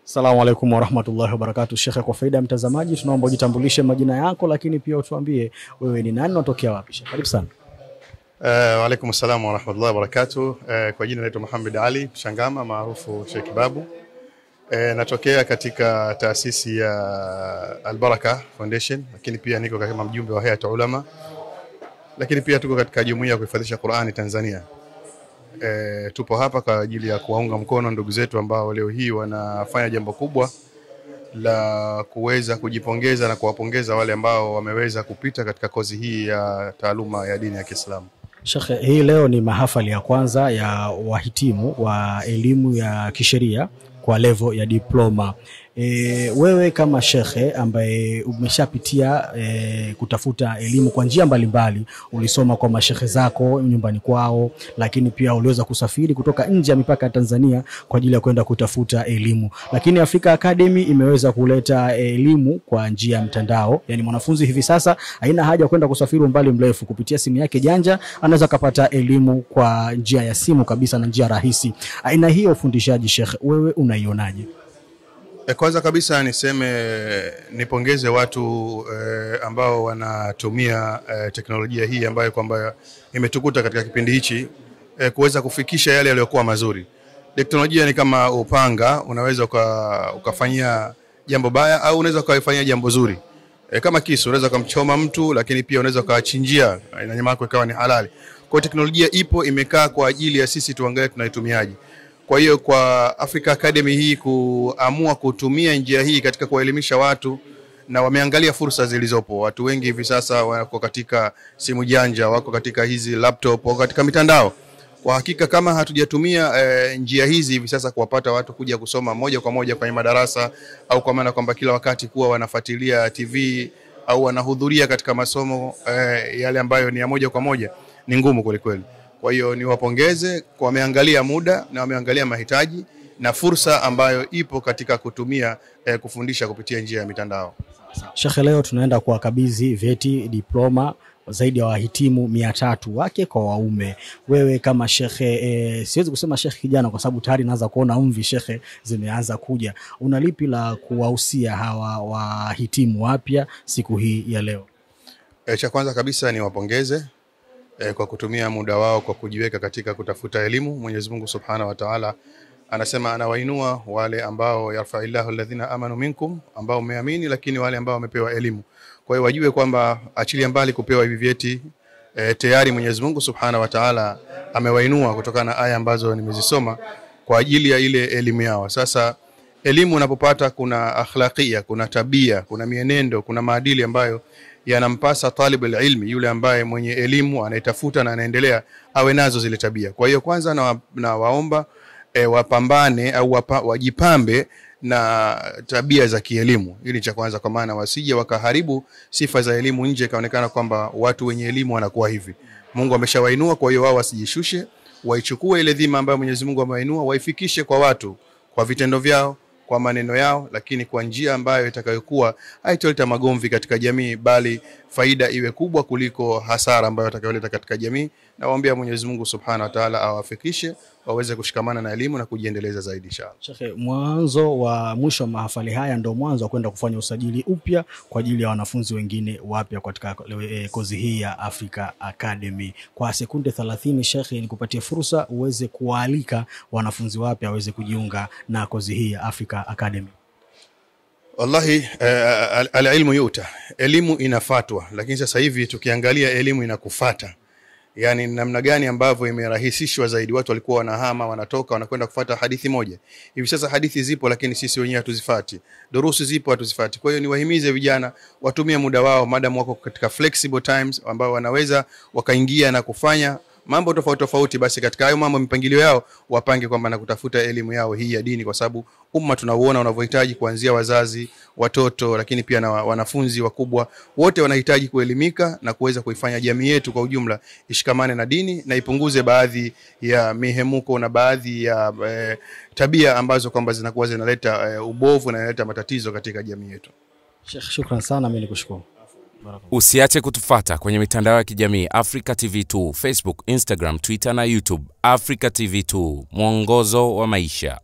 Assalamu alaikum warahmatullahi wabarakatuh. Sheikh, kwa faida ya mtazamaji tunaomba ujitambulishe majina yako, lakini pia utuambie wewe ni nani, unatokea wapi Sheikh? Karibu sana. Wa alaikum assalam warahmatullahi wabarakatuh. Kwa jina naitwa Muhammad Ali Shangama maarufu Sheikh Babu. Natokea katika taasisi ya Al-Baraka Foundation, lakini pia niko kama mjumbe wa Hayat Ulama. Lakini pia tuko katika jumuiya ya kuhifadhisha Qur'ani Tanzania. Tupo hapa kwa ajili ya kuwaunga mkono ndugu zetu ambao leo hii wanafanya jambo kubwa la kuweza kujipongeza na kuwapongeza wale ambao wameweza kupita katika kozi hii ya taaluma ya dini ya Kiislamu. Sheikh, hii leo ni mahafali ya kwanza ya wahitimu wa elimu ya kisheria kwa level ya diploma. Wewe kama shekhe ambaye umeshapitia kutafuta elimu kwa njia mbalimbali, ulisoma kwa mashekhe zako nyumbani kwao, lakini pia uliweza kusafiri kutoka nje ya mipaka ya Tanzania kwa ajili ya kwenda kutafuta elimu. Lakini Africa Academy imeweza kuleta elimu kwa njia ya mtandao. Yani mwanafunzi hivi sasa haina haja kwenda kusafiri umbali mrefu, kupitia simu yake janja anaweza kupata elimu kwa njia ya simu kabisa na njia rahisi. Aina hiyo ufundishaji Sheikh, wewe unaionaje? Kwanza kabisa nipongeze watu ambao wanatumia teknolojia hii ambayo kwamba imetukuta katika kipindi hichi kuweza kufikisha yale yaliyokuwa mazuri. Teknolojia ni kama upanga, unaweza ukafanyia jambo baya au unaweza ukafanyia jambo zuri. Kama kisu unaweza kumchoma mtu, lakini pia unaweza ukachinjia na nyama yako ikawa ni halali. Kwa teknolojia ipo, imekaa kwa ajili ya sisi tuangalie tunaitumiaje. Kwa hiyo kwa Africa Academy hii kuamua kutumia njia hii katika kuelimisha watu, na wameangalia fursa zilizopo. Watu wengi hivi sasa wako katika simu janja, wako katika hizi laptop, wako katika mitandao. Kwa hakika kama hatujatumia njia hizi hivi sasa kuwapata watu kuja kusoma moja kwa moja kwenye madarasa, au kwa maana kwamba kila wakati kuwa wanafuatilia TV au wanahudhuria katika masomo yale ambayo ni ya moja kwa moja, ni ngumu kweli kweli. Kwa hiyo niwapongeze kwa wameangalia muda na wameangalia mahitaji na fursa ambayo ipo katika kutumia kufundisha kupitia njia ya mitandao. Sheikh, leo tunaenda kuwakabidhi vyeti diploma zaidi ya wahitimu 300 wake kwa waume. Wewe kama shekhe, siwezi kusema shekhe kijana kwa sababu tayari naanza kuona mvi shekhe zimeanza kuja. Unalipi la kuwahusia hawa wahitimu wapya siku hii ya leo? Cha kwanza kabisa ni wapongeze kwa kutumia muda wao kwa kujiweka katika kutafuta elimu. Mwenyezi Mungu Subhanahu wa Ta'ala anasema anawainua wale ambao yarfa'illahu alladhina amanu minkum, ambao wameamini, lakini wale ambao wamepewa elimu. Kwa hiyo wajue kwamba achilia mbali kupewa hivi vyeti, tayari Mwenyezi Mungu Subhanahu wa Ta'ala amewainua kutokana na aya ambazo nimezisoma kwa ajili ya ile elimu yao. Sasa elimu unapopata kuna akhlaqia, kuna tabia, kuna mienendo, kuna maadili ambayo yanampasa talibul ilmi, yule ambaye mwenye elimu anaitafuta na anaendelea awe nazo zile tabia. Kwa hiyo kwanza na waomba wapambane au wajipambe na tabia za kielimu. Hili cha kwanza, kwa maana wasije wakaharibu sifa za elimu nje kaonekana kwamba watu wenye elimu wanakuwa hivi. Mungu ameshawainua, kwa hiyo wao wasijishushe, waichukue ile dhima ambayo Mwenyezi Mungu amewainua, waifikishe kwa watu kwa vitendo vyao, kwa maneno yao, lakini kwa njia ambayo itakayokuwa haitoleta magomvi katika jamii, bali faida iwe kubwa kuliko hasara ambayo itakayoleta katika jamii. Na waombea Mwenyezi Mungu Subhanahu wa Ta'ala awafikishe waweze kushikamana na elimu na kujiendeleza zaidi inshallah. Sheikh, mwanzo wa mwisho mahafali haya ndio mwanzo wa kwenda kufanya usajili upya kwa ajili ya wanafunzi wengine wapya katika kozi hii ya Africa Academy. Kwa sekunde 30 Sheikh, nikupatie fursa uweze kualika wanafunzi wapya waweze kujiunga na kozi hii ya Africa Academy. Wallahi al-ilmu yuta, elimu inafatwa, lakini sasa hivi tukiangalia elimu inakufuata. Yani namna gani ambavyo imerahisishwa zaidi. Watu walikuwa wanahama, wanatoka, wanakwenda kufuata hadithi moja. Hivi sasa hadithi zipo, lakini sisi wenyewe hatuzifati. Durusu zipo, hatuzifati. Kwa hiyo niwahimize vijana watumie muda wao madam wako katika flexible times ambao wanaweza wakaingia na kufanya mambo tofauti tofauti. Basi katika hayo mambo mipangilio yao wapange kwamba na kutafuta elimu yao hii ya dini, kwa sababu umma tunauona unavyohitaji, kuanzia wazazi, watoto, lakini pia na wanafunzi wakubwa, wote wanahitaji kuelimika na kuweza kuifanya jamii yetu kwa ujumla ishikamane na dini na ipunguze baadhi ya mihemuko na baadhi ya tabia ambazo kwamba zinakuwa zinaleta ubovu na inaleta matatizo katika jamii yetu. Sheikh, shukran sana, mimi nikushukuru. Usiache kutufuata kwenye mitandao ya kijamii Africa TV2, Facebook, Instagram, Twitter na YouTube. Africa TV2, mwongozo wa maisha.